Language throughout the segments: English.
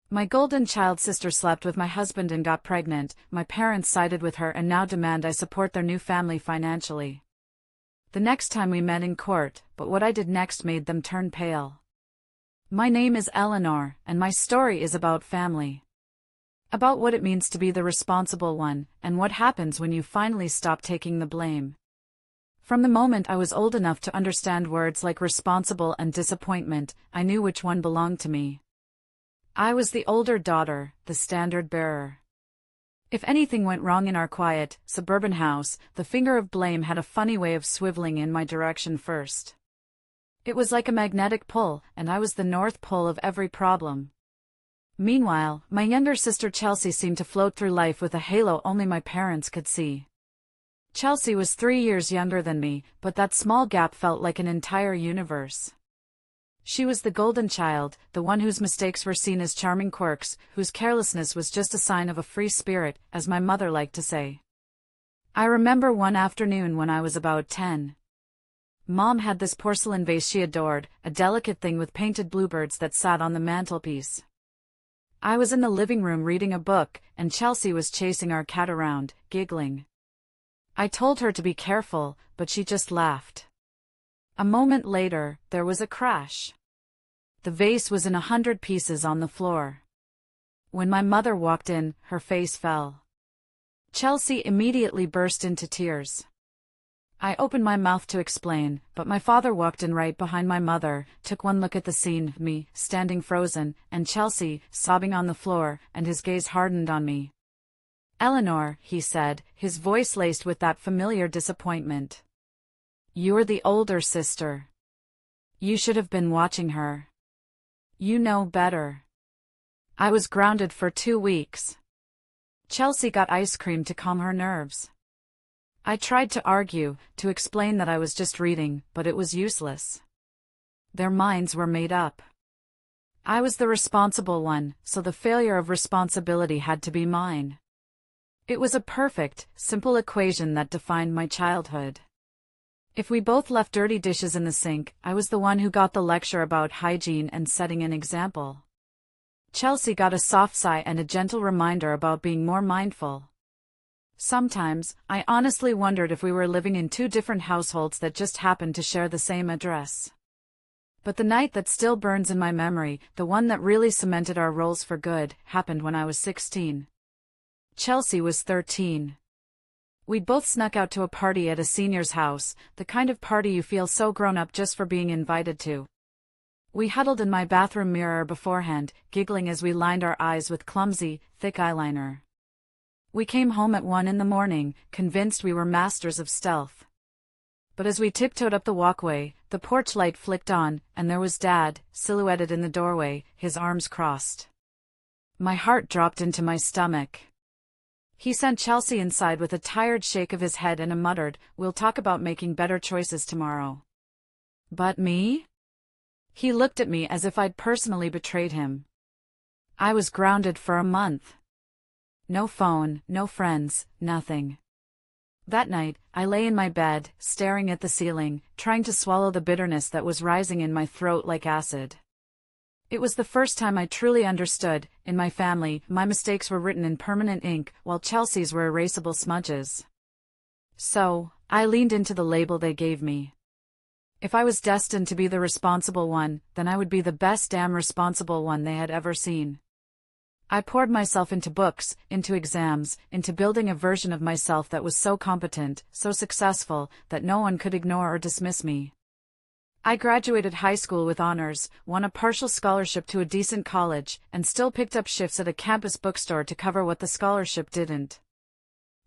My golden child sister slept with my husband and got pregnant. My parents sided with her and now demand I support their new family financially. The next time we met in court, but what I did next made them turn pale. My name is Eleanor, and my story is about family. About what it means to be the responsible one, and what happens when you finally stop taking the blame. From the moment I was old enough to understand words like responsible and disappointment, I knew which one belonged to me. I was the older daughter, the standard bearer. If anything went wrong in our quiet, suburban house, the finger of blame had a funny way of swiveling in my direction first. It was like a magnetic pull, and I was the North Pole of every problem. Meanwhile, my younger sister Chelsea seemed to float through life with a halo only my parents could see. Chelsea was 3 years younger than me, but that small gap felt like an entire universe. She was the golden child, the one whose mistakes were seen as charming quirks, whose carelessness was just a sign of a free spirit, as my mother liked to say. I remember one afternoon when I was about 10. Mom had this porcelain vase she adored, a delicate thing with painted bluebirds that sat on the mantelpiece. I was in the living room reading a book, and Chelsea was chasing our cat around, giggling. I told her to be careful, but she just laughed. A moment later, there was a crash. The vase was in 100 pieces on the floor. When my mother walked in, her face fell. Chelsea immediately burst into tears. I opened my mouth to explain, but my father walked in right behind my mother, took one look at the scene, me, standing frozen, and Chelsea, sobbing on the floor, and his gaze hardened on me. "Eleanor," he said, his voice laced with that familiar disappointment. "You're the older sister. You should have been watching her. You know better." I was grounded for 2 weeks. Chelsea got ice cream to calm her nerves. I tried to argue, to explain that I was just reading, but it was useless. Their minds were made up. I was the responsible one, so the failure of responsibility had to be mine. It was a perfect, simple equation that defined my childhood. If we both left dirty dishes in the sink, I was the one who got the lecture about hygiene and setting an example. Chelsea got a soft sigh and a gentle reminder about being more mindful. Sometimes, I honestly wondered if we were living in 2 different households that just happened to share the same address. But the night that still burns in my memory, the one that really cemented our roles for good, happened when I was 16. Chelsea was 13. We'd both snuck out to a party at a senior's house, the kind of party you feel so grown up just for being invited to. We huddled in my bathroom mirror beforehand, giggling as we lined our eyes with clumsy, thick eyeliner. We came home at 1 in the morning, convinced we were masters of stealth. But as we tiptoed up the walkway, the porch light flicked on, and there was Dad, silhouetted in the doorway, his arms crossed. My heart dropped into my stomach. He sent Chelsea inside with a tired shake of his head and a muttered, "We'll talk about making better choices tomorrow." But me? He looked at me as if I'd personally betrayed him. I was grounded for a month. No phone, no friends, nothing. That night, I lay in my bed, staring at the ceiling, trying to swallow the bitterness that was rising in my throat like acid. It was the first time I truly understood. In my family, my mistakes were written in permanent ink, while Chelsea's were erasable smudges. So, I leaned into the label they gave me. If I was destined to be the responsible one, then I would be the best damn responsible one they had ever seen. I poured myself into books, into exams, into building a version of myself that was so competent, so successful, that no one could ignore or dismiss me. I graduated high school with honors, won a partial scholarship to a decent college, and still picked up shifts at a campus bookstore to cover what the scholarship didn't.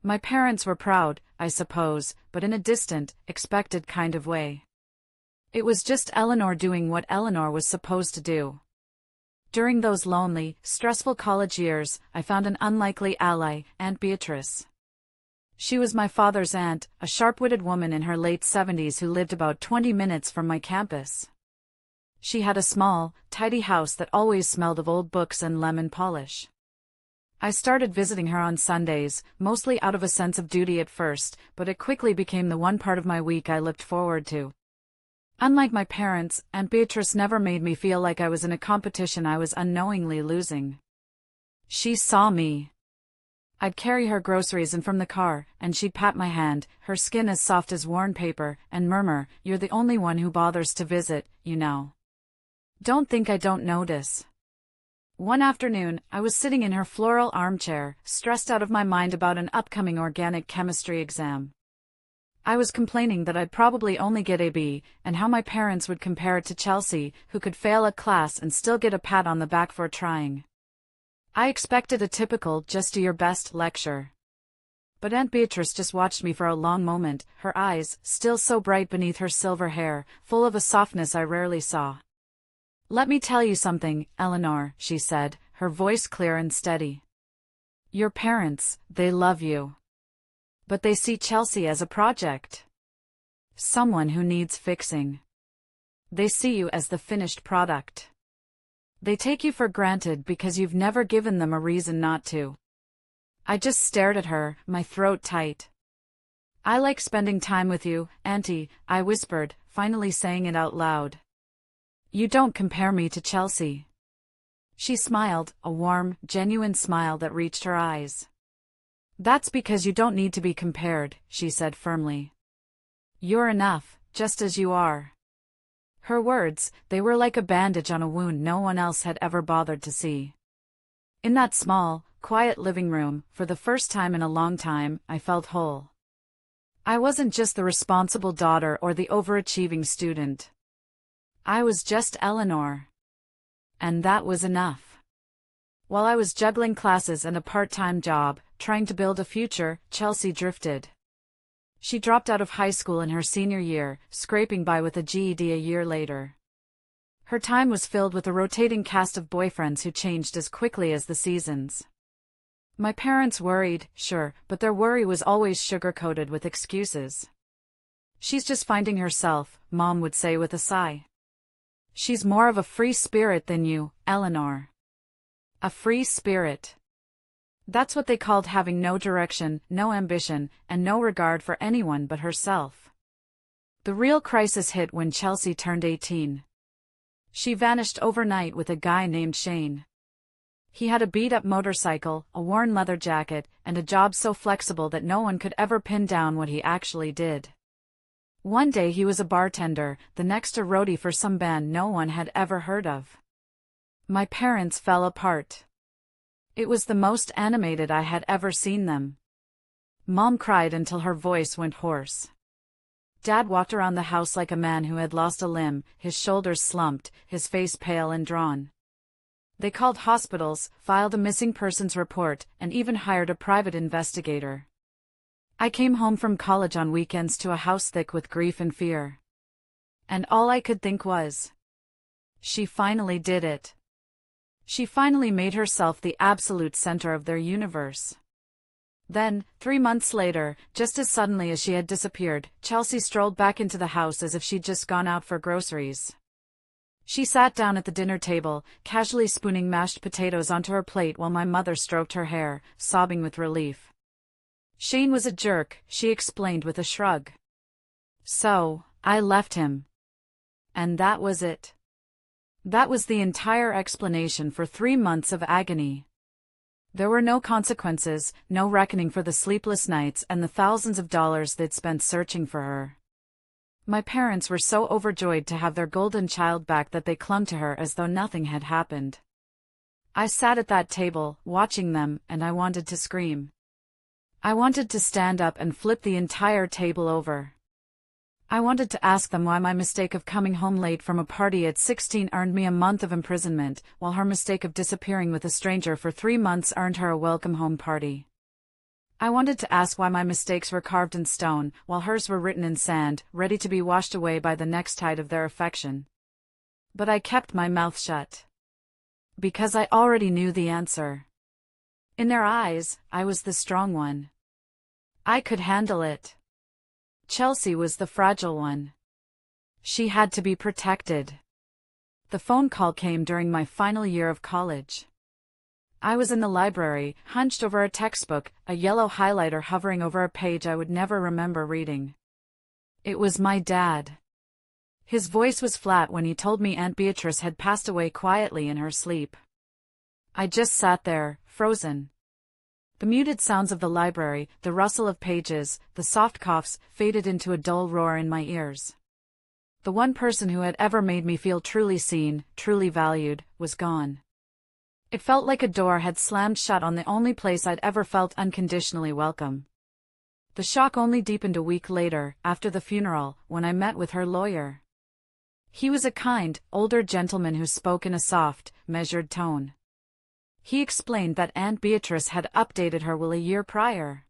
My parents were proud, I suppose, but in a distant, expected kind of way. It was just Eleanor doing what Eleanor was supposed to do. During those lonely, stressful college years, I found an unlikely ally, Aunt Beatrice. She was my father's aunt, a sharp-witted woman in her late 70s who lived about 20 minutes from my campus. She had a small, tidy house that always smelled of old books and lemon polish. I started visiting her on Sundays, mostly out of a sense of duty at first, but it quickly became the one part of my week I looked forward to. Unlike my parents, Aunt Beatrice never made me feel like I was in a competition I was unknowingly losing. She saw me. I'd carry her groceries in from the car, and she'd pat my hand, her skin as soft as worn paper, and murmur, "You're the only one who bothers to visit, you know. Don't think I don't notice." One afternoon, I was sitting in her floral armchair, stressed out of my mind about an upcoming organic chemistry exam. I was complaining that I'd probably only get a B, and how my parents would compare it to Chelsea, who could fail a class and still get a pat on the back for trying. I expected a typical "just do your best" lecture. But Aunt Beatrice just watched me for a long moment, her eyes, still so bright beneath her silver hair, full of a softness I rarely saw. "Let me tell you something, Eleanor," she said, her voice clear and steady. "Your parents, they love you. But they see Chelsea as a project. Someone who needs fixing. They see you as the finished product. They take you for granted because you've never given them a reason not to." I just stared at her, my throat tight. "I like spending time with you, Auntie," I whispered, finally saying it out loud. "You don't compare me to Chelsea." She smiled, a warm, genuine smile that reached her eyes. "That's because you don't need to be compared," she said firmly. "You're enough, just as you are." Her words, they were like a bandage on a wound no one else had ever bothered to see. In that small, quiet living room, for the first time in a long time, I felt whole. I wasn't just the responsible daughter or the overachieving student. I was just Eleanor. And that was enough. While I was juggling classes and a part-time job, trying to build a future, Chelsea drifted. She dropped out of high school in her senior year, scraping by with a GED a year later. Her time was filled with a rotating cast of boyfriends who changed as quickly as the seasons. My parents worried, sure, but their worry was always sugar-coated with excuses. "She's just finding herself," Mom would say with a sigh. "She's more of a free spirit than you, Eleanor." A free spirit. That's what they called having no direction, no ambition, and no regard for anyone but herself. The real crisis hit when Chelsea turned 18. She vanished overnight with a guy named Shane. He had a beat-up motorcycle, a worn leather jacket, and a job so flexible that no one could ever pin down what he actually did. One day he was a bartender, the next a roadie for some band no one had ever heard of. My parents fell apart. It was the most animated I had ever seen them. Mom cried until her voice went hoarse. Dad walked around the house like a man who had lost a limb, his shoulders slumped, his face pale and drawn. They called hospitals, filed a missing persons report, and even hired a private investigator. I came home from college on weekends to a house thick with grief and fear. And all I could think was, she finally did it. She finally made herself the absolute center of their universe. Then, 3 months later, just as suddenly as she had disappeared, Chelsea strolled back into the house as if she'd just gone out for groceries. She sat down at the dinner table, casually spooning mashed potatoes onto her plate while my mother stroked her hair, sobbing with relief. "Shane was a jerk," she explained with a shrug. "So, I left him. And that was it." That was the entire explanation for 3 months of agony. There were no consequences, no reckoning for the sleepless nights and the thousands of dollars they'd spent searching for her. My parents were so overjoyed to have their golden child back that they clung to her as though nothing had happened. I sat at that table, watching them, and I wanted to scream. I wanted to stand up and flip the entire table over. I wanted to ask them why my mistake of coming home late from a party at 16 earned me a month of imprisonment, while her mistake of disappearing with a stranger for 3 months earned her a welcome home party. I wanted to ask why my mistakes were carved in stone, while hers were written in sand, ready to be washed away by the next tide of their affection. But I kept my mouth shut. Because I already knew the answer. In their eyes, I was the strong one. I could handle it. Chelsea was the fragile one. She had to be protected. The phone call came during my final year of college. I was in the library, hunched over a textbook, a yellow highlighter hovering over a page I would never remember reading. It was my dad. His voice was flat when he told me Aunt Beatrice had passed away quietly in her sleep. I just sat there, frozen. The muted sounds of the library, the rustle of pages, the soft coughs, faded into a dull roar in my ears. The one person who had ever made me feel truly seen, truly valued, was gone. It felt like a door had slammed shut on the only place I'd ever felt unconditionally welcome. The shock only deepened a week later, after the funeral, when I met with her lawyer. He was a kind, older gentleman who spoke in a soft, measured tone. He explained that Aunt Beatrice had updated her will a year prior.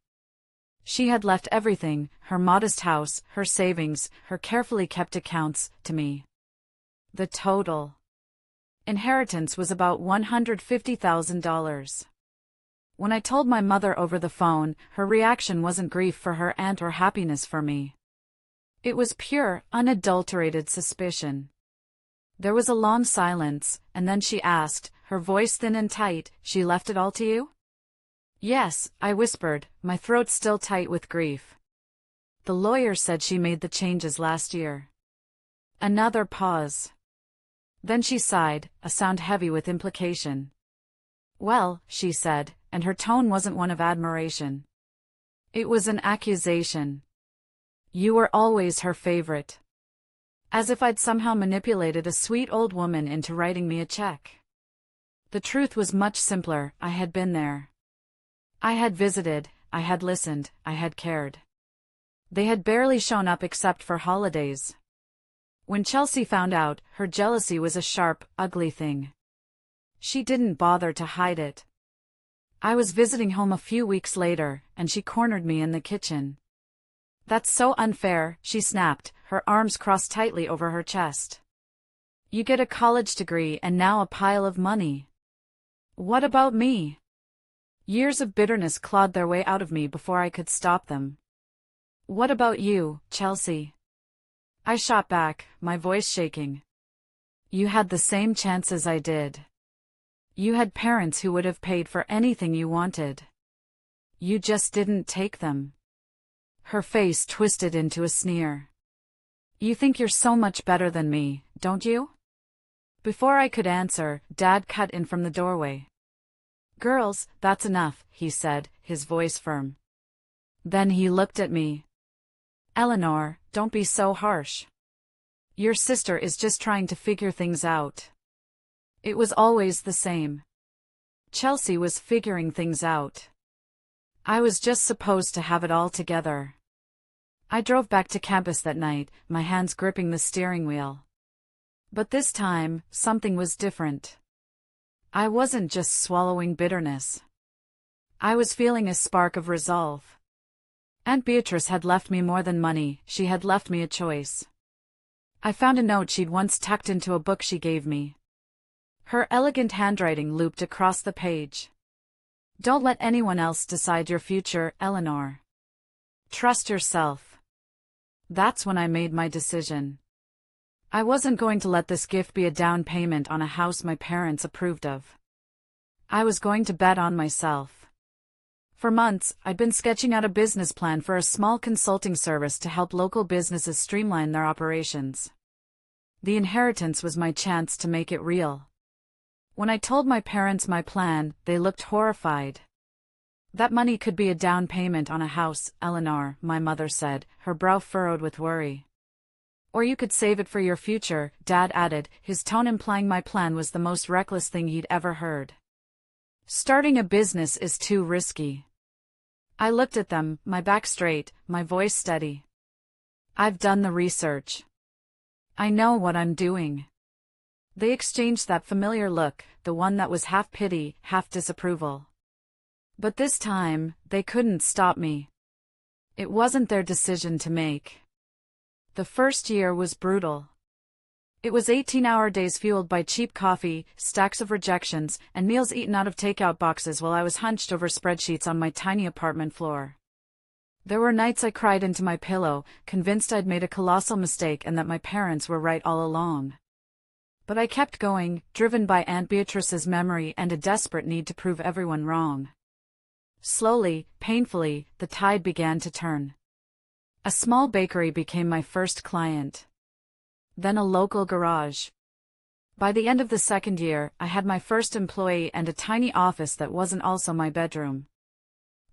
She had left everything, her modest house, her savings, her carefully kept accounts, to me. The total inheritance was about $150,000. When I told my mother over the phone, her reaction wasn't grief for her aunt or happiness for me. It was pure, unadulterated suspicion. There was a long silence, and then she asked, her voice thin and tight, "She left it all to you?" "Yes," I whispered, my throat still tight with grief. "The lawyer said she made the changes last year." Another pause. Then she sighed, a sound heavy with implication. "Well," she said, and her tone wasn't one of admiration. It was an accusation. "You were always her favorite." As if I'd somehow manipulated a sweet old woman into writing me a check. The truth was much simpler. I had been there. I had visited, I had listened, I had cared. They had barely shown up except for holidays. When Chelsea found out, her jealousy was a sharp, ugly thing. She didn't bother to hide it. I was visiting home a few weeks later, and she cornered me in the kitchen. "That's so unfair," she snapped, her arms crossed tightly over her chest. "You get a college degree and now a pile of money. What about me?" Years of bitterness clawed their way out of me before I could stop them. "What about you, Chelsea?" I shot back, my voice shaking. "You had the same chances I did. You had parents who would have paid for anything you wanted. You just didn't take them." Her face twisted into a sneer. "You think you're so much better than me, don't you?" Before I could answer, Dad cut in from the doorway. "Girls, that's enough," he said, his voice firm. Then he looked at me. "Eleanor, don't be so harsh. Your sister is just trying to figure things out." It was always the same. Chelsea was figuring things out. I was just supposed to have it all together. I drove back to campus that night, my hands gripping the steering wheel. But this time, something was different. I wasn't just swallowing bitterness. I was feeling a spark of resolve. Aunt Beatrice had left me more than money, she had left me a choice. I found a note she'd once tucked into a book she gave me. Her elegant handwriting looped across the page. "Don't let anyone else decide your future, Eleanor. Trust yourself." That's when I made my decision. I wasn't going to let this gift be a down payment on a house my parents approved of. I was going to bet on myself. For months, I'd been sketching out a business plan for a small consulting service to help local businesses streamline their operations. The inheritance was my chance to make it real. When I told my parents my plan, they looked horrified. "That money could be a down payment on a house, Eleanor," my mother said, her brow furrowed with worry. "Or you could save it for your future," Dad added, his tone implying my plan was the most reckless thing he'd ever heard. "Starting a business is too risky." I looked at them, my back straight, my voice steady. "I've done the research. I know what I'm doing." They exchanged that familiar look, the one that was half pity, half disapproval. But this time, they couldn't stop me. It wasn't their decision to make. The first year was brutal. It was 18-hour days fueled by cheap coffee, stacks of rejections, and meals eaten out of takeout boxes while I was hunched over spreadsheets on my tiny apartment floor. There were nights I cried into my pillow, convinced I'd made a colossal mistake and that my parents were right all along. But I kept going, driven by Aunt Beatrice's memory and a desperate need to prove everyone wrong. Slowly, painfully, the tide began to turn. A small bakery became my first client. Then a local garage. By the end of the second year, I had my first employee and a tiny office that wasn't also my bedroom.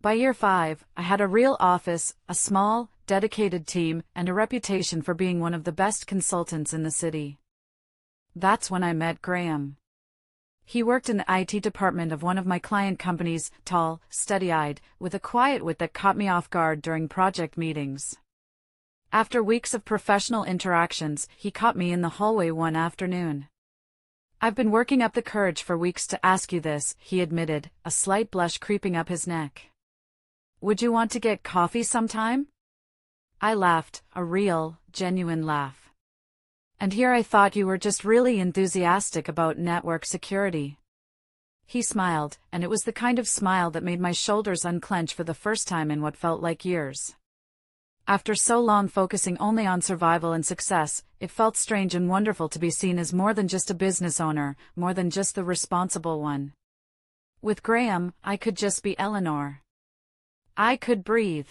By year 5, I had a real office, a small, dedicated team, and a reputation for being one of the best consultants in the city. That's when I met Graham. He worked in the IT department of one of my client companies, tall, steady-eyed, with a quiet wit that caught me off guard during project meetings. After weeks of professional interactions, he caught me in the hallway one afternoon. "I've been working up the courage for weeks to ask you this," he admitted, a slight blush creeping up his neck. "Would you want to get coffee sometime?" I laughed, a real, genuine laugh. "And here I thought you were just really enthusiastic about network security." He smiled, and it was the kind of smile that made my shoulders unclench for the first time in what felt like years. After so long focusing only on survival and success, it felt strange and wonderful to be seen as more than just a business owner, more than just the responsible one. With Graham, I could just be Eleanor. I could breathe.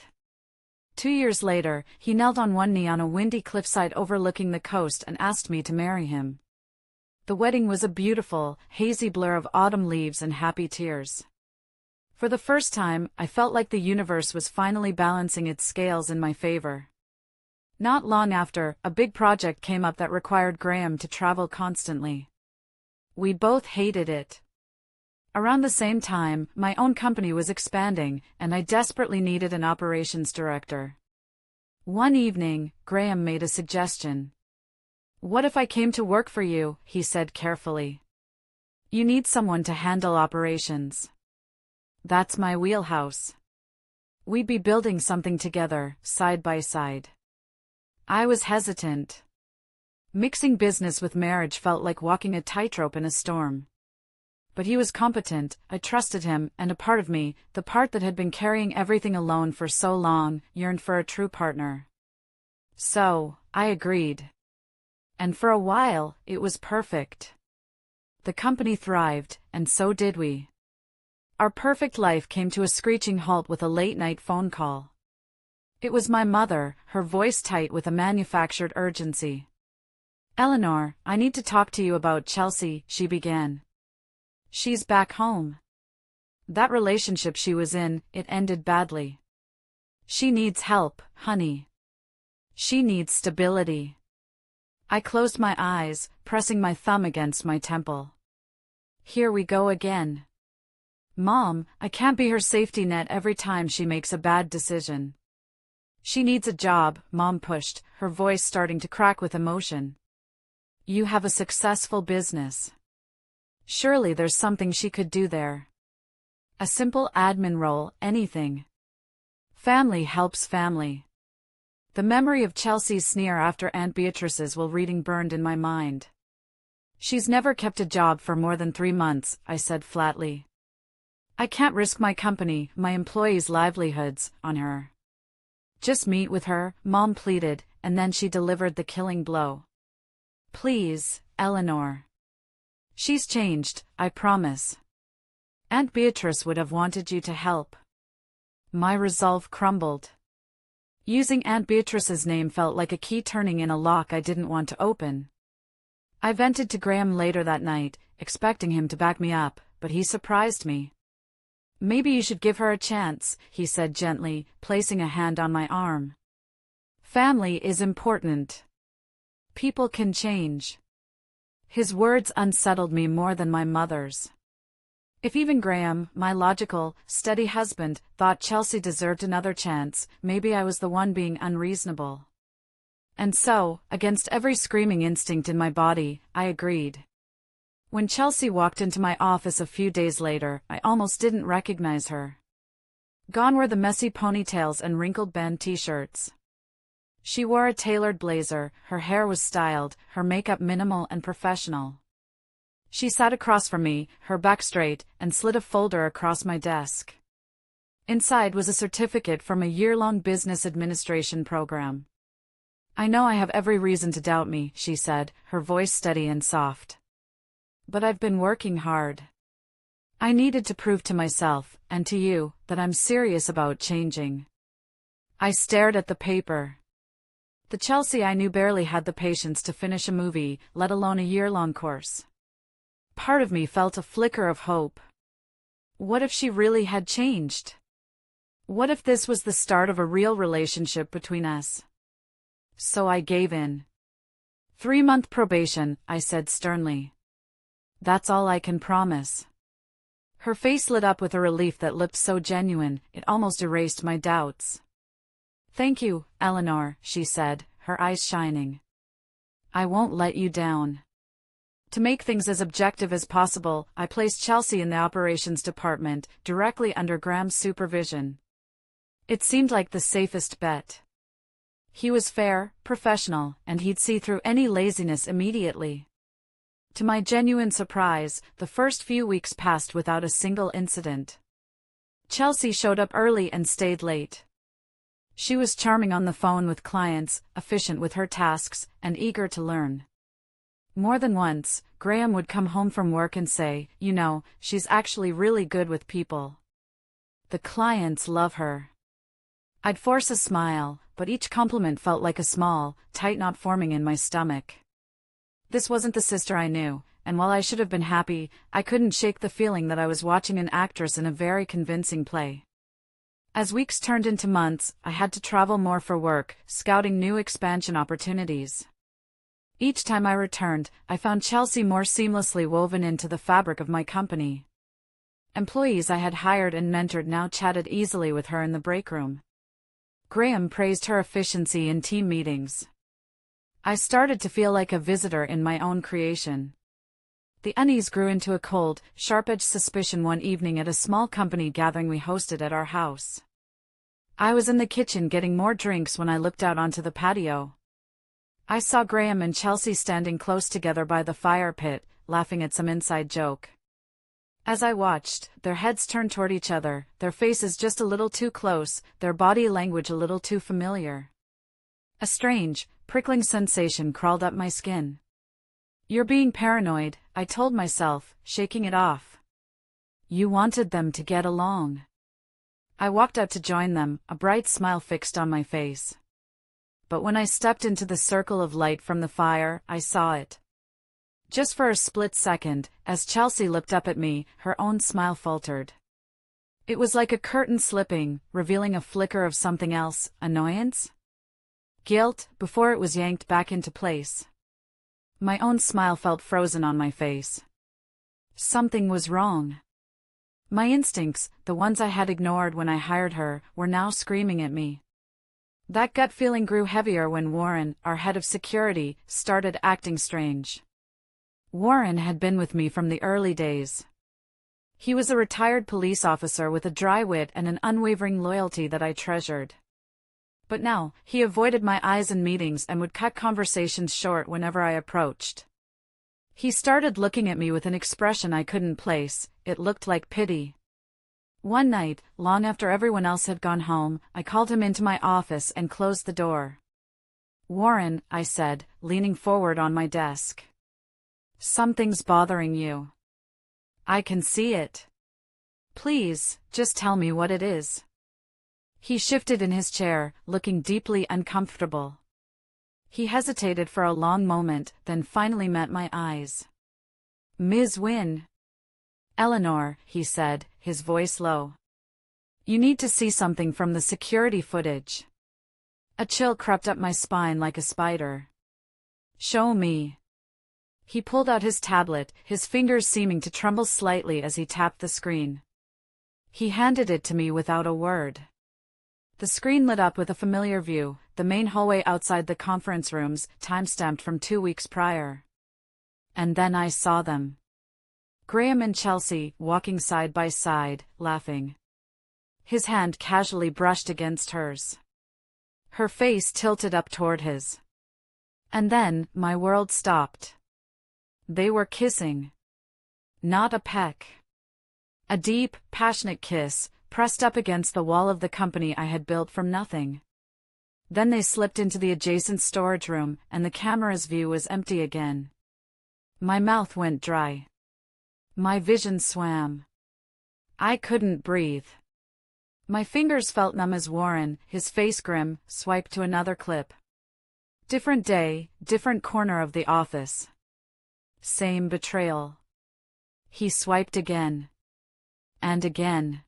2 years later, he knelt on one knee on a windy cliffside overlooking the coast and asked me to marry him. The wedding was a beautiful, hazy blur of autumn leaves and happy tears. For the first time, I felt like the universe was finally balancing its scales in my favor. Not long after, a big project came up that required Graham to travel constantly. We both hated it. Around the same time, my own company was expanding, and I desperately needed an operations director. One evening, Graham made a suggestion. "What if I came to work for you?" he said carefully. "You need someone to handle operations." "That's my wheelhouse. We'd be building something together, side by side." I was hesitant. Mixing business with marriage felt like walking a tightrope in a storm. But he was competent, I trusted him, and a part of me, the part that had been carrying everything alone for so long, yearned for a true partner. So, I agreed. And for a while, it was perfect. The company thrived, and so did we. Our perfect life came to a screeching halt with a late-night phone call. It was my mother, her voice tight with a manufactured urgency. "Eleanor, I need to talk to you about Chelsea," she began. "She's back home. That relationship she was in, it ended badly. She needs help, honey. She needs stability." I closed my eyes, pressing my thumb against my temple. Here we go again. Mom, I can't be her safety net every time she makes a bad decision. "She needs a job," Mom pushed, her voice starting to crack with emotion. "You have a successful business. Surely there's something she could do there. A simple admin role, anything. Family helps family." The memory of Chelsea's sneer after Aunt Beatrice's will reading burned in my mind. "She's never kept a job for more than 3 months," I said flatly. "I can't risk my company, my employees' livelihoods, on her." "Just meet with her," Mom pleaded, and then she delivered the killing blow. "Please, Eleanor. She's changed, I promise. Aunt Beatrice would have wanted you to help." My resolve crumbled. Using Aunt Beatrice's name felt like a key turning in a lock I didn't want to open. I vented to Graham later that night, expecting him to back me up, but he surprised me. "Maybe you should give her a chance," he said gently, placing a hand on my arm. "Family is important. People can change." His words unsettled me more than my mother's. If even Graham, my logical, steady husband, thought Chelsea deserved another chance, maybe I was the one being unreasonable. And so, against every screaming instinct in my body, I agreed. When Chelsea walked into my office a few days later, I almost didn't recognize her. Gone were the messy ponytails and wrinkled band t-shirts. She wore a tailored blazer, her hair was styled, her makeup minimal and professional. She sat across from me, her back straight, and slid a folder across my desk. Inside was a certificate from a year-long business administration program. "I know I have every reason to doubt me," she said, her voice steady and soft. "But I've been working hard. I needed to prove to myself, and to you, that I'm serious about changing." I stared at the paper. The Chelsea I knew barely had the patience to finish a movie, let alone a year-long course. Part of me felt a flicker of hope. What if she really had changed? What if this was the start of a real relationship between us? So I gave in. 3-month probation, I said sternly. That's all I can promise. Her face lit up with a relief that looked so genuine, it almost erased my doubts. Thank you, Eleanor, she said, her eyes shining. I won't let you down. To make things as objective as possible, I placed Chelsea in the operations department, directly under Graham's supervision. It seemed like the safest bet. He was fair, professional, and he'd see through any laziness immediately. To my genuine surprise, the first few weeks passed without a single incident. Chelsea showed up early and stayed late. She was charming on the phone with clients, efficient with her tasks, and eager to learn. More than once, Graham would come home from work and say, "You know, she's actually really good with people. The clients love her." I'd force a smile, but each compliment felt like a small, tight knot forming in my stomach. This wasn't the sister I knew, and while I should have been happy, I couldn't shake the feeling that I was watching an actress in a very convincing play. As weeks turned into months, I had to travel more for work, scouting new expansion opportunities. Each time I returned, I found Chelsea more seamlessly woven into the fabric of my company. Employees I had hired and mentored now chatted easily with her in the break room. Graham praised her efficiency in team meetings. I started to feel like a visitor in my own creation. The unease grew into a cold, sharp-edged suspicion one evening at a small company gathering we hosted at our house. I was in the kitchen getting more drinks when I looked out onto the patio. I saw Graham and Chelsea standing close together by the fire pit, laughing at some inside joke. As I watched, their heads turned toward each other, their faces just a little too close, their body language a little too familiar. A strange, prickling sensation crawled up my skin. "You're being paranoid," I told myself, shaking it off. "You wanted them to get along." I walked out to join them, a bright smile fixed on my face. But when I stepped into the circle of light from the fire, I saw it. Just for a split second, as Chelsea looked up at me, her own smile faltered. It was like a curtain slipping, revealing a flicker of something else, annoyance? Guilt, before it was yanked back into place. My own smile felt frozen on my face. Something was wrong. My instincts, the ones I had ignored when I hired her, were now screaming at me. That gut feeling grew heavier when Warren, our head of security, started acting strange. Warren had been with me from the early days. He was a retired police officer with a dry wit and an unwavering loyalty that I treasured. But now, he avoided my eyes in meetings and would cut conversations short whenever I approached. He started looking at me with an expression I couldn't place. It looked like pity. One night, long after everyone else had gone home, I called him into my office and closed the door. "Warren," I said, leaning forward on my desk. "Something's bothering you. I can see it. Please, just tell me what it is." He shifted in his chair, looking deeply uncomfortable. He hesitated for a long moment, then finally met my eyes. "Ms. Wynne." "Eleanor," he said, his voice low. "You need to see something from the security footage." A chill crept up my spine like a spider. "Show me." He pulled out his tablet, his fingers seeming to tremble slightly as he tapped the screen. He handed it to me without a word. The screen lit up with a familiar view, the main hallway outside the conference rooms, time-stamped from 2 weeks prior. And then I saw them. Graham and Chelsea, walking side by side, laughing. His hand casually brushed against hers. Her face tilted up toward his. And then, my world stopped. They were kissing. Not a peck. A deep, passionate kiss, pressed up against the wall of the company I had built from nothing. Then they slipped into the adjacent storage room, and the camera's view was empty again. My mouth went dry. My vision swam. I couldn't breathe. My fingers felt numb as Warren, his face grim, swiped to another clip. Different day, different corner of the office. Same betrayal. He swiped again. And again.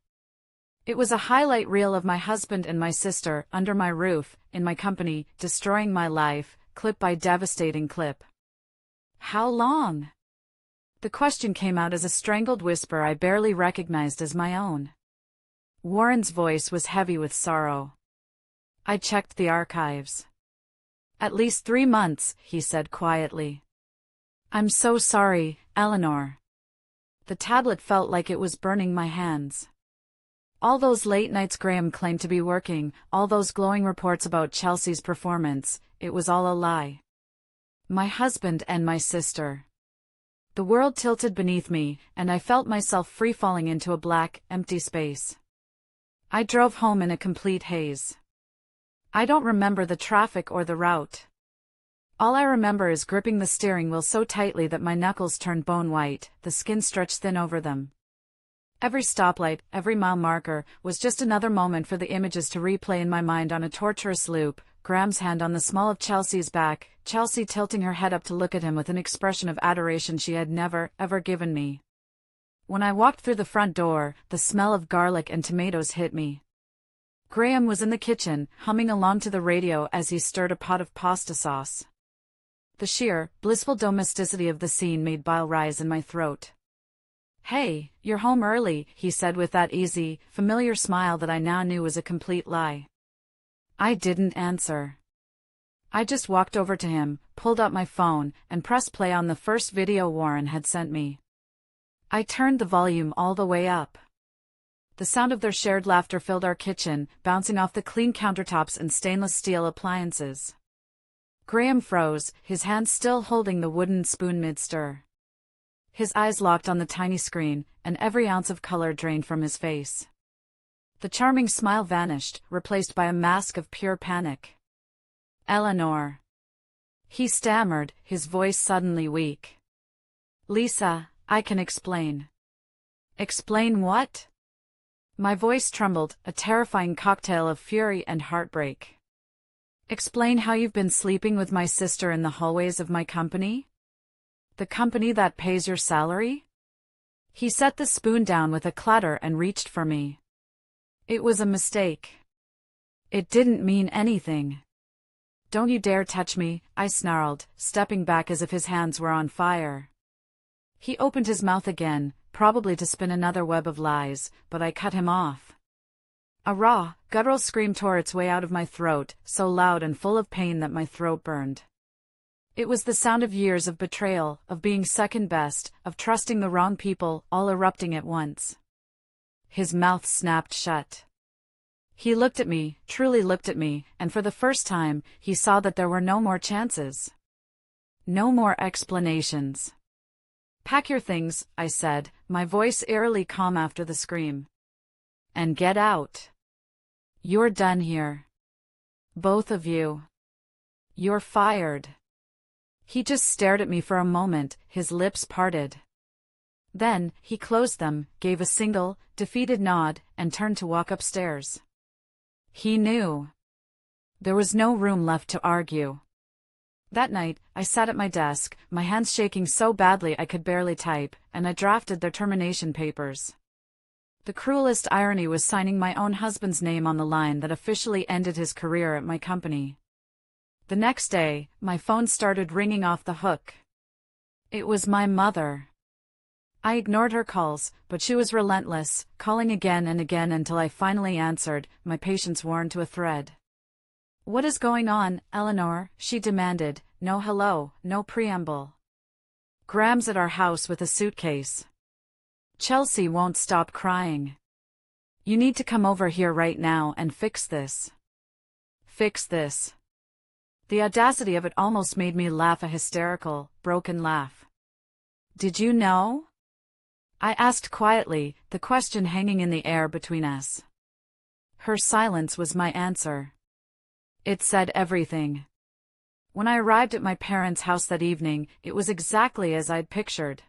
It was a highlight reel of my husband and my sister, under my roof, in my company, destroying my life, clip by devastating clip. How long? The question came out as a strangled whisper I barely recognized as my own. Warren's voice was heavy with sorrow. I checked the archives. At least 3 months, he said quietly. I'm so sorry, Eleanor. The tablet felt like it was burning my hands. All those late nights Graham claimed to be working, all those glowing reports about Chelsea's performance, it was all a lie. My husband and my sister. The world tilted beneath me, and I felt myself free-falling into a black, empty space. I drove home in a complete haze. I don't remember the traffic or the route. All I remember is gripping the steering wheel so tightly that my knuckles turned bone white, the skin stretched thin over them. Every stoplight, every mile marker, was just another moment for the images to replay in my mind on a torturous loop. Graham's hand on the small of Chelsea's back, Chelsea tilting her head up to look at him with an expression of adoration she had never, ever given me. When I walked through the front door, the smell of garlic and tomatoes hit me. Graham was in the kitchen, humming along to the radio as he stirred a pot of pasta sauce. The sheer, blissful domesticity of the scene made bile rise in my throat. Hey, you're home early, he said with that easy, familiar smile that I now knew was a complete lie. I didn't answer. I just walked over to him, pulled out my phone, and pressed play on the first video Warren had sent me. I turned the volume all the way up. The sound of their shared laughter filled our kitchen, bouncing off the clean countertops and stainless steel appliances. Graham froze, his hand still holding the wooden spoon mid-stir. His eyes locked on the tiny screen, and every ounce of color drained from his face. The charming smile vanished, replaced by a mask of pure panic. Eleanor. He stammered, his voice suddenly weak. Lisa, I can explain. Explain what? My voice trembled, a terrifying cocktail of fury and heartbreak. Explain how you've been sleeping with my sister in the hallways of my company? The company that pays your salary? He set the spoon down with a clatter and reached for me. It was a mistake. It didn't mean anything. Don't you dare touch me, I snarled, stepping back as if his hands were on fire. He opened his mouth again, probably to spin another web of lies, but I cut him off. A raw, guttural scream tore its way out of my throat, so loud and full of pain that my throat burned. It was the sound of years of betrayal, of being second best, of trusting the wrong people, all erupting at once. His mouth snapped shut. He looked at me, truly looked at me, and for the first time, he saw that there were no more chances. No more explanations. Pack your things, I said, my voice eerily calm after the scream. And get out. You're done here. Both of you. You're fired. He just stared at me for a moment, his lips parted. Then, he closed them, gave a single, defeated nod, and turned to walk upstairs. He knew. There was no room left to argue. That night, I sat at my desk, my hands shaking so badly I could barely type, and I drafted their termination papers. The cruelest irony was signing my own husband's name on the line that officially ended his career at my company. The next day, my phone started ringing off the hook. It was my mother. I ignored her calls, but she was relentless, calling again and again until I finally answered, my patience worn to a thread. What is going on, Eleanor? She demanded, no hello, no preamble. Graham's at our house with a suitcase. Chelsea won't stop crying. You need to come over here right now and fix this. Fix this. The audacity of it almost made me laugh, a hysterical, broken laugh. Did you know? I asked quietly, the question hanging in the air between us. Her silence was my answer. It said everything. When I arrived at my parents' house that evening, it was exactly as I'd pictured.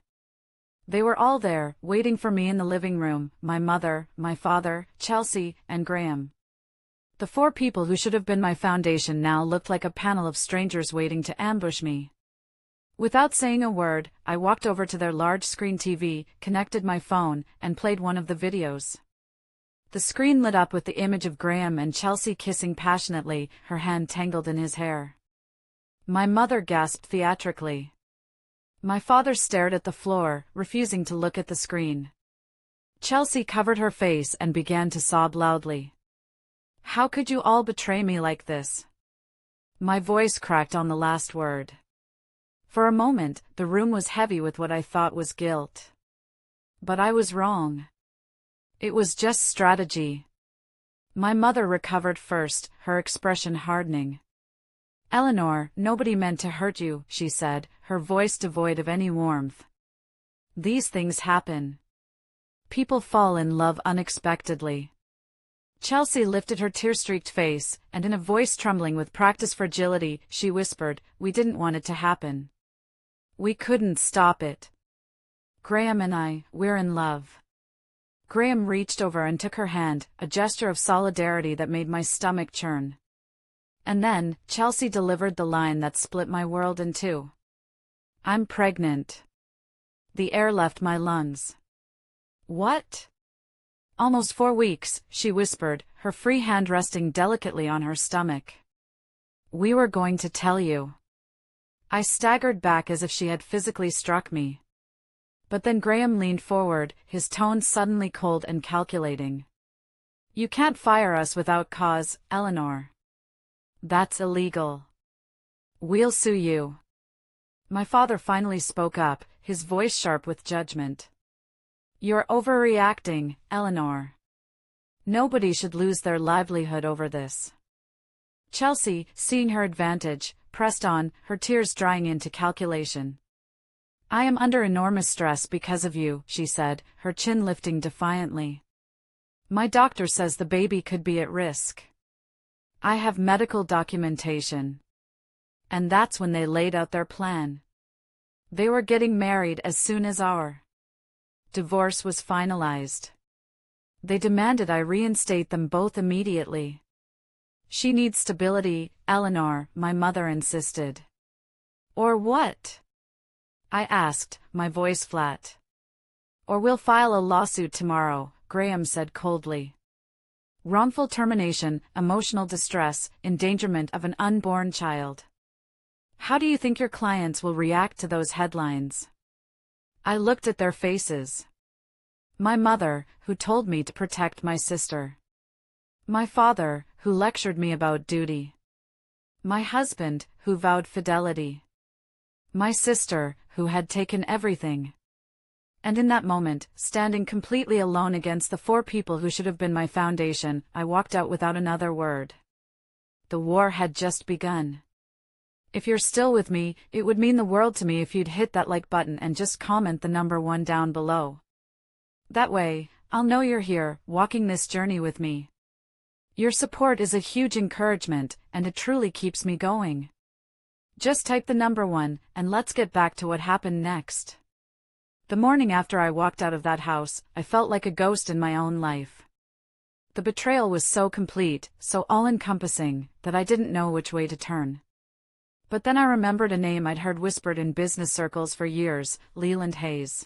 They were all there, waiting for me in the living room, my mother, my father, Chelsea, and Graham. The four people who should have been my foundation now looked like a panel of strangers waiting to ambush me. Without saying a word, I walked over to their large-screen TV, connected my phone, and played one of the videos. The screen lit up with the image of Graham and Chelsea kissing passionately, her hand tangled in his hair. My mother gasped theatrically. My father stared at the floor, refusing to look at the screen. Chelsea covered her face and began to sob loudly. "How could you all betray me like this?" My voice cracked on the last word. For a moment, the room was heavy with what I thought was guilt. But I was wrong. It was just strategy. My mother recovered first, her expression hardening. "Eleanor, nobody meant to hurt you," she said, her voice devoid of any warmth. "These things happen. People fall in love unexpectedly." Chelsea lifted her tear-streaked face, and in a voice trembling with practiced fragility, she whispered, "We didn't want it to happen. We couldn't stop it. Graham and I, we're in love." Graham reached over and took her hand, a gesture of solidarity that made my stomach churn. And then, Chelsea delivered the line that split my world in two. "I'm pregnant." The air left my lungs. "What?" "Almost 4 weeks," she whispered, her free hand resting delicately on her stomach. "We were going to tell you." I staggered back as if she had physically struck me. But then Graham leaned forward, his tone suddenly cold and calculating. "You can't fire us without cause, Eleanor. That's illegal. We'll sue you." My father finally spoke up, his voice sharp with judgment. "You're overreacting, Eleanor. Nobody should lose their livelihood over this." Chelsea, seeing her advantage, pressed on, her tears drying into calculation. "I am under enormous stress because of you," she said, her chin lifting defiantly. "My doctor says the baby could be at risk. I have medical documentation." And that's when they laid out their plan. They were getting married as soon as our divorce was finalized. They demanded I reinstate them both immediately. "She needs stability, Eleanor," my mother insisted. "Or what?" I asked, my voice flat. "Or we'll file a lawsuit tomorrow," Graham said coldly. "Wrongful termination, emotional distress, endangerment of an unborn child. How do you think your clients will react to those headlines?" I looked at their faces. My mother, who told me to protect my sister. My father, who lectured me about duty. My husband, who vowed fidelity. My sister, who had taken everything. And in that moment, standing completely alone against the four people who should have been my foundation, I walked out without another word. The war had just begun. If you're still with me, it would mean the world to me if you'd hit that like button and just comment the number 1 down below. That way, I'll know you're here, walking this journey with me. Your support is a huge encouragement, and it truly keeps me going. Just type the number 1, and let's get back to what happened next. The morning after I walked out of that house, I felt like a ghost in my own life. The betrayal was so complete, so all-encompassing, that I didn't know which way to turn. But then I remembered a name I'd heard whispered in business circles for years, Leland Hayes.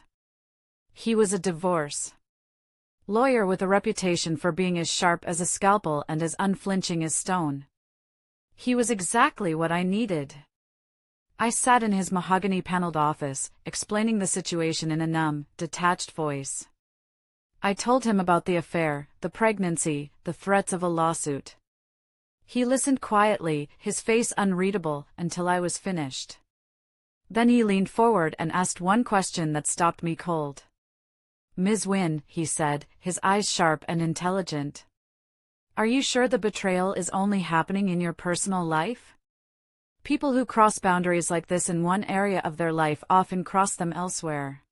He was a divorce lawyer with a reputation for being as sharp as a scalpel and as unflinching as stone. He was exactly what I needed. I sat in his mahogany-paneled office, explaining the situation in a numb, detached voice. I told him about the affair, the pregnancy, the threats of a lawsuit. He listened quietly, his face unreadable, until I was finished. Then he leaned forward and asked one question that stopped me cold. "Ms. Wynne," he said, his eyes sharp and intelligent. "Are you sure the betrayal is only happening in your personal life? People who cross boundaries like this in one area of their life often cross them elsewhere.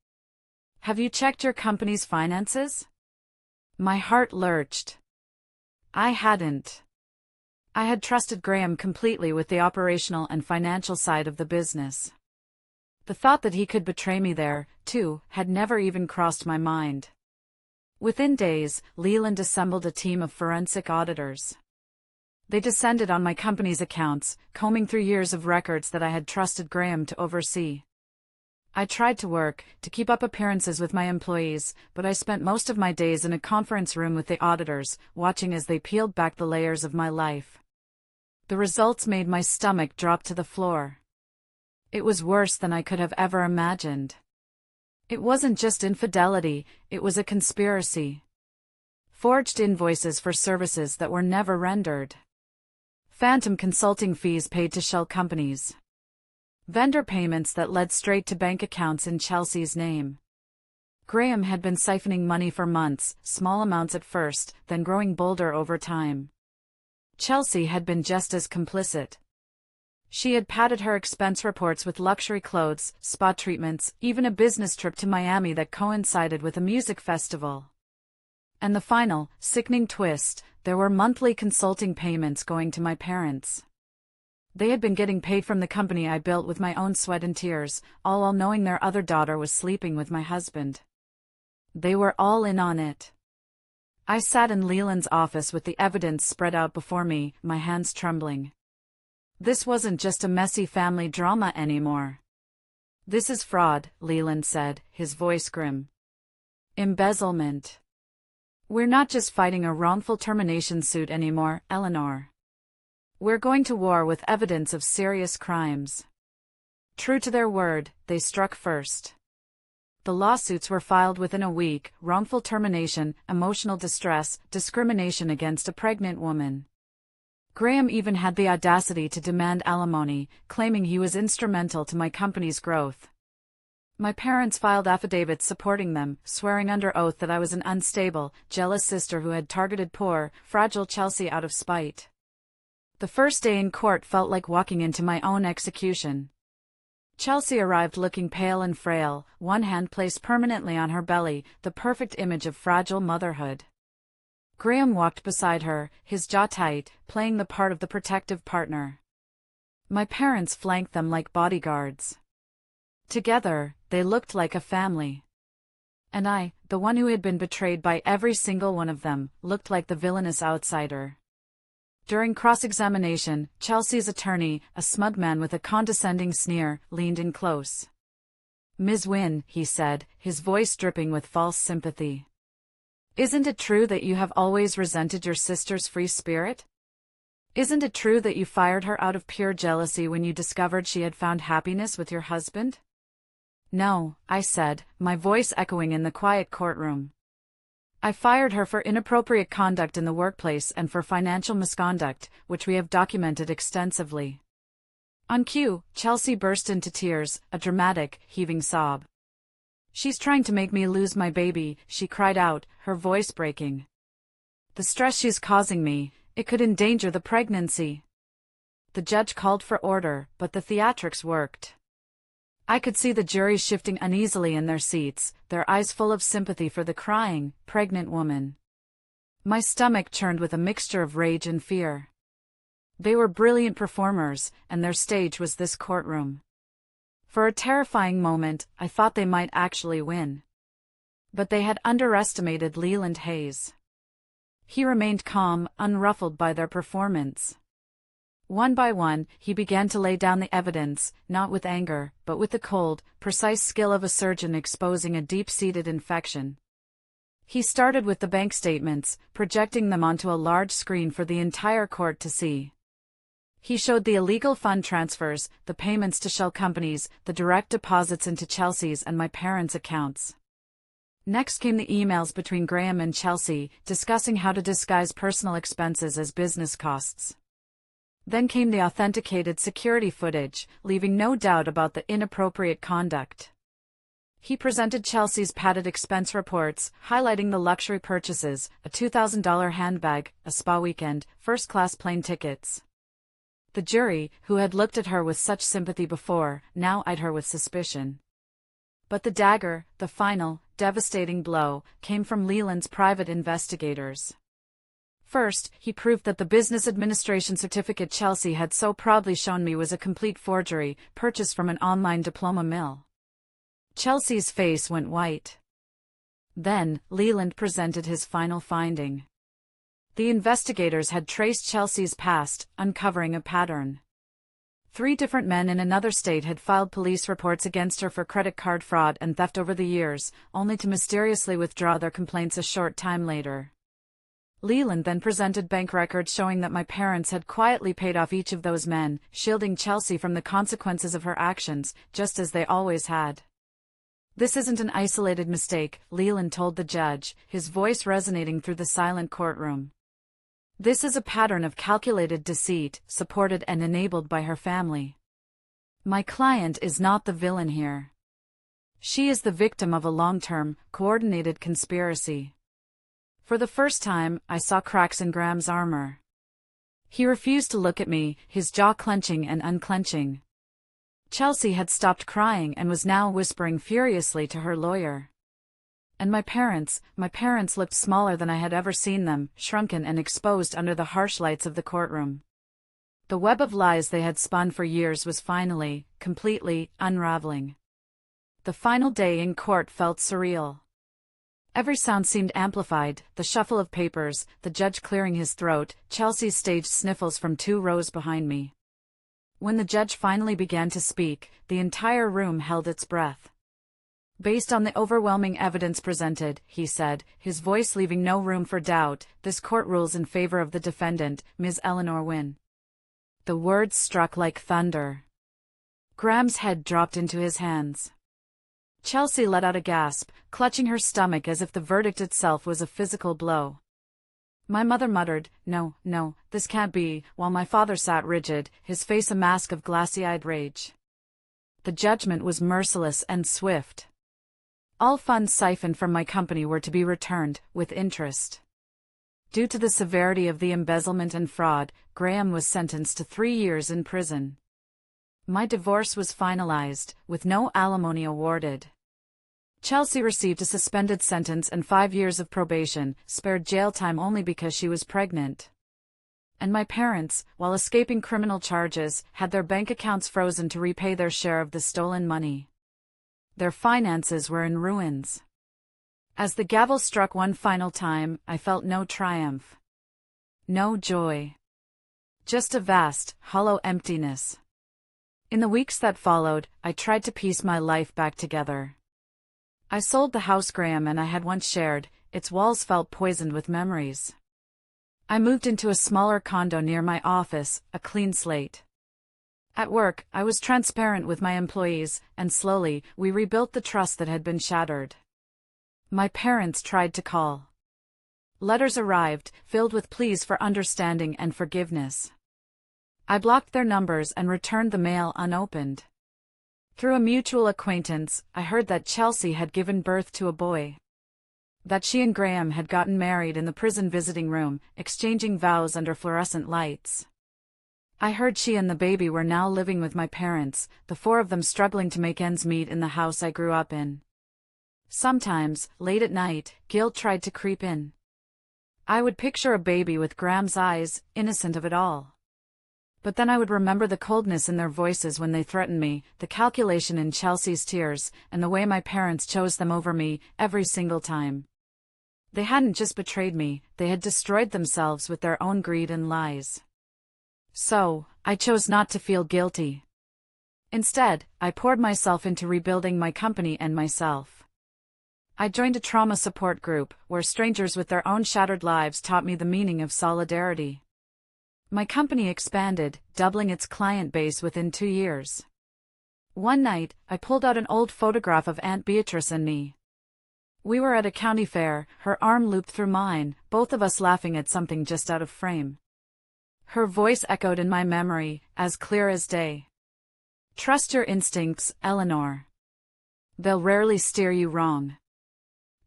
Have you checked your company's finances?" My heart lurched. I hadn't. I had trusted Graham completely with the operational and financial side of the business. The thought that he could betray me there, too, had never even crossed my mind. Within days, Leland assembled a team of forensic auditors. They descended on my company's accounts, combing through years of records that I had trusted Graham to oversee. I tried to work, to keep up appearances with my employees, but I spent most of my days in a conference room with the auditors, watching as they peeled back the layers of my life. The results made my stomach drop to the floor. It was worse than I could have ever imagined. It wasn't just infidelity, it was a conspiracy. Forged invoices for services that were never rendered. Phantom consulting fees paid to shell companies. Vendor payments that led straight to bank accounts in Chelsea's name. Graham had been siphoning money for months, small amounts at first, then growing bolder over time. Chelsea had been just as complicit. She had padded her expense reports with luxury clothes, spa treatments, even a business trip to Miami that coincided with a music festival. And the final, sickening twist, there were monthly consulting payments going to my parents. They had been getting paid from the company I built with my own sweat and tears, all while knowing their other daughter was sleeping with my husband. They were all in on it. I sat in Leland's office with the evidence spread out before me, my hands trembling. This wasn't just a messy family drama anymore. This is fraud, Leland said, his voice grim. Embezzlement. We're not just fighting a wrongful termination suit anymore, Eleanor. We're going to war with evidence of serious crimes. True to their word, they struck first. The lawsuits were filed within a week: wrongful termination, emotional distress, discrimination against a pregnant woman. Graham even had the audacity to demand alimony, claiming he was instrumental to my company's growth. My parents filed affidavits supporting them, swearing under oath that I was an unstable, jealous sister who had targeted poor, fragile Chelsea out of spite. The first day in court felt like walking into my own execution. Chelsea arrived looking pale and frail, one hand placed permanently on her belly, the perfect image of fragile motherhood. Graham walked beside her, his jaw tight, playing the part of the protective partner. My parents flanked them like bodyguards. Together, they looked like a family. And I, the one who had been betrayed by every single one of them, looked like the villainous outsider. During cross-examination, Chelsea's attorney, a smug man with a condescending sneer, leaned in close. "Ms. Wynne," he said, his voice dripping with false sympathy. "Isn't it true that you have always resented your sister's free spirit? Isn't it true that you fired her out of pure jealousy when you discovered she had found happiness with your husband?" "No," I said, my voice echoing in the quiet courtroom. "I fired her for inappropriate conduct in the workplace and for financial misconduct, which we have documented extensively." On cue, Chelsea burst into tears, a dramatic, heaving sob. "She's trying to make me lose my baby," she cried out, her voice breaking. "The stress she's causing me, it could endanger the pregnancy." The judge called for order, but the theatrics worked. I could see the jury shifting uneasily in their seats, their eyes full of sympathy for the crying, pregnant woman. My stomach churned with a mixture of rage and fear. They were brilliant performers, and their stage was this courtroom. For a terrifying moment, I thought they might actually win. But they had underestimated Leland Hayes. He remained calm, unruffled by their performance. One by one, he began to lay down the evidence, not with anger, but with the cold, precise skill of a surgeon exposing a deep-seated infection. He started with the bank statements, projecting them onto a large screen for the entire court to see. He showed the illegal fund transfers, the payments to shell companies, the direct deposits into Chelsea's and my parents' accounts. Next came the emails between Graham and Chelsea, discussing how to disguise personal expenses as business costs. Then came the authenticated security footage, leaving no doubt about the inappropriate conduct. He presented Chelsea's padded expense reports, highlighting the luxury purchases, a $2,000 handbag, a spa weekend, first-class plane tickets. The jury, who had looked at her with such sympathy before, now eyed her with suspicion. But the dagger, the final, devastating blow, came from Leland's private investigators. First, he proved that the business administration certificate Chelsea had so proudly shown me was a complete forgery, purchased from an online diploma mill. Chelsea's face went white. Then, Leland presented his final finding. The investigators had traced Chelsea's past, uncovering a pattern. 3 different men in another state had filed police reports against her for credit card fraud and theft over the years, only to mysteriously withdraw their complaints a short time later. Leland then presented bank records showing that my parents had quietly paid off each of those men, shielding Chelsea from the consequences of her actions, just as they always had. "This isn't an isolated mistake," Leland told the judge, his voice resonating through the silent courtroom. "This is a pattern of calculated deceit, supported and enabled by her family. My client is not the villain here. She is the victim of a long-term, coordinated conspiracy." For the first time, I saw cracks in Graham's armor. He refused to look at me, his jaw clenching and unclenching. Chelsea had stopped crying and was now whispering furiously to her lawyer. And my parents looked smaller than I had ever seen them, shrunken and exposed under the harsh lights of the courtroom. The web of lies they had spun for years was finally, completely, unraveling. The final day in court felt surreal. Every sound seemed amplified, the shuffle of papers, the judge clearing his throat, Chelsea's staged sniffles from 2 rows behind me. When the judge finally began to speak, the entire room held its breath. "Based on the overwhelming evidence presented," he said, his voice leaving no room for doubt, "this court rules in favor of the defendant, Ms. Eleanor Wynne." The words struck like thunder. Graham's head dropped into his hands. Chelsea let out a gasp, clutching her stomach as if the verdict itself was a physical blow. My mother muttered, "No, no, this can't be," while my father sat rigid, his face a mask of glassy-eyed rage. The judgment was merciless and swift. All funds siphoned from my company were to be returned, with interest. Due to the severity of the embezzlement and fraud, Graham was sentenced to 3 years in prison. My divorce was finalized, with no alimony awarded. Chelsea received a suspended sentence and 5 years of probation, spared jail time only because she was pregnant. And my parents, while escaping criminal charges, had their bank accounts frozen to repay their share of the stolen money. Their finances were in ruins. As the gavel struck one final time, I felt no triumph. No joy. Just a vast, hollow emptiness. In the weeks that followed, I tried to piece my life back together. I sold the house Graham and I had once shared, its walls felt poisoned with memories. I moved into a smaller condo near my office, a clean slate. At work, I was transparent with my employees, and slowly, we rebuilt the trust that had been shattered. My parents tried to call. Letters arrived, filled with pleas for understanding and forgiveness. I blocked their numbers and returned the mail unopened. Through a mutual acquaintance, I heard that Chelsea had given birth to a boy. That she and Graham had gotten married in the prison visiting room, exchanging vows under fluorescent lights. I heard she and the baby were now living with my parents, the 4 of them struggling to make ends meet in the house I grew up in. Sometimes, late at night, guilt tried to creep in. I would picture a baby with Graham's eyes, innocent of it all. But then I would remember the coldness in their voices when they threatened me, the calculation in Chelsea's tears, and the way my parents chose them over me, every single time. They hadn't just betrayed me, they had destroyed themselves with their own greed and lies. So, I chose not to feel guilty. Instead, I poured myself into rebuilding my company and myself. I joined a trauma support group, where strangers with their own shattered lives taught me the meaning of solidarity. My company expanded, doubling its client base within 2 years. One night, I pulled out an old photograph of Aunt Beatrice and me. We were at a county fair, her arm looped through mine, both of us laughing at something just out of frame. Her voice echoed in my memory, as clear as day. "Trust your instincts, Eleanor. They'll rarely steer you wrong."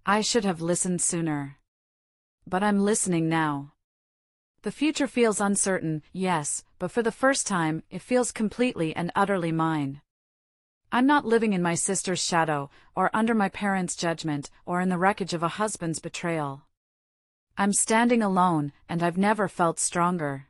I should have listened sooner. But I'm listening now. The future feels uncertain, yes, but for the first time, it feels completely and utterly mine. I'm not living in my sister's shadow, or under my parents' judgment, or in the wreckage of a husband's betrayal. I'm standing alone, and I've never felt stronger.